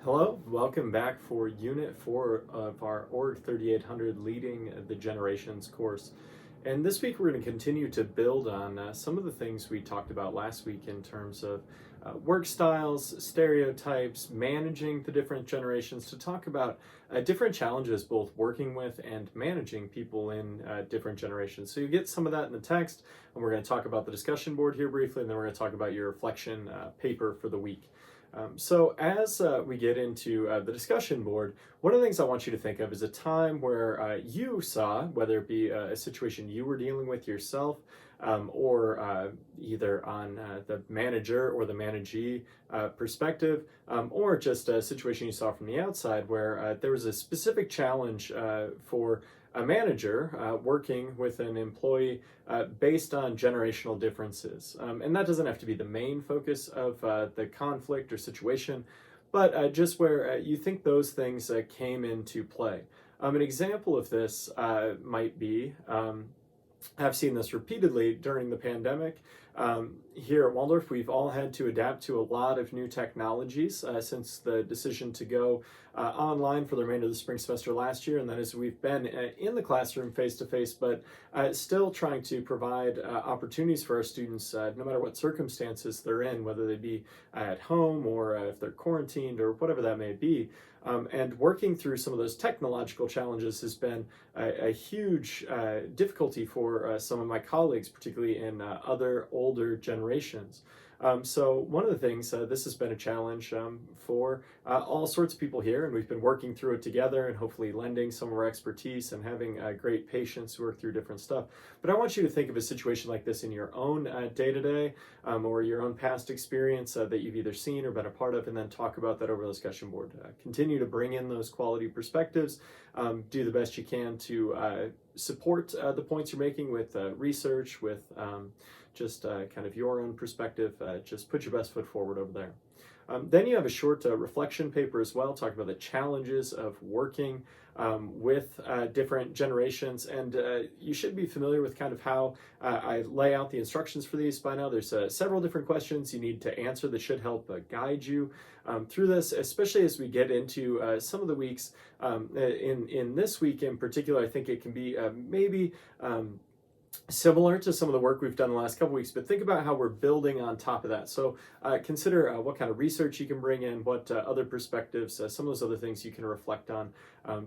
Hello, welcome back for Unit 4 of our ORG-3800 Leading the Generations course. And this week we're going to continue to build on some of the things we talked about last week in terms of work styles, stereotypes, managing the different generations, to talk about different challenges both working with and managing people in different generations. So you get some of that in the text, and we're going to talk about the discussion board here briefly, and then we're going to talk about your reflection paper for the week. So as we get into the discussion board, one of the things I want you to think of is a time where you saw, whether it be a situation you were dealing with yourself, or either on the manager or the managee perspective, or just a situation you saw from the outside where there was a specific challenge for a manager working with an employee based on generational differences. And that doesn't have to be the main focus of the conflict or situation, but just where you think those things came into play. An example of this might be, I've seen this repeatedly during the pandemic. Here at Waldorf, we've all had to adapt to a lot of new technologies since the decision to go online for the remainder of the spring semester last year, and that is we've been in the classroom face-to-face, but still trying to provide opportunities for our students no matter what circumstances they're in, whether they be at home or if they're quarantined or whatever that may be. And working through some of those technological challenges has been a huge difficulty for some of my colleagues, particularly in other older generations. So one of the things, this has been a challenge for all sorts of people here, and we've been working through it together and hopefully lending some of our expertise and having great patience work through different stuff. But I want you to think of a situation like this in your own day-to-day or your own past experience that you've either seen or been a part of, and then talk about that over the discussion board. Continue to bring in those quality perspectives, do the best you can to support the points you're making with research, with just kind of your own perspective. Just put your best foot forward over there. Then you have a short reflection paper as well, talking about the challenges of working with different generations. And you should be familiar with kind of how I lay out the instructions for these by now. There's several different questions you need to answer that should help guide you through this, especially as we get into some of the weeks. In this week in particular, I think it can be maybe similar to some of the work we've done the last couple weeks, but think about how we're building on top of that. So consider what kind of research you can bring in, what other perspectives, some of those other things you can reflect on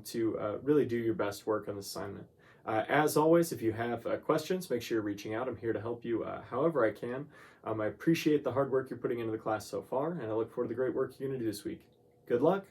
to really do your best work on this assignment. As always, if you have questions, make sure you're reaching out. I'm here to help you however I can. I appreciate the hard work you're putting into the class so far, and I look forward to the great work you're going to do this week. Good luck.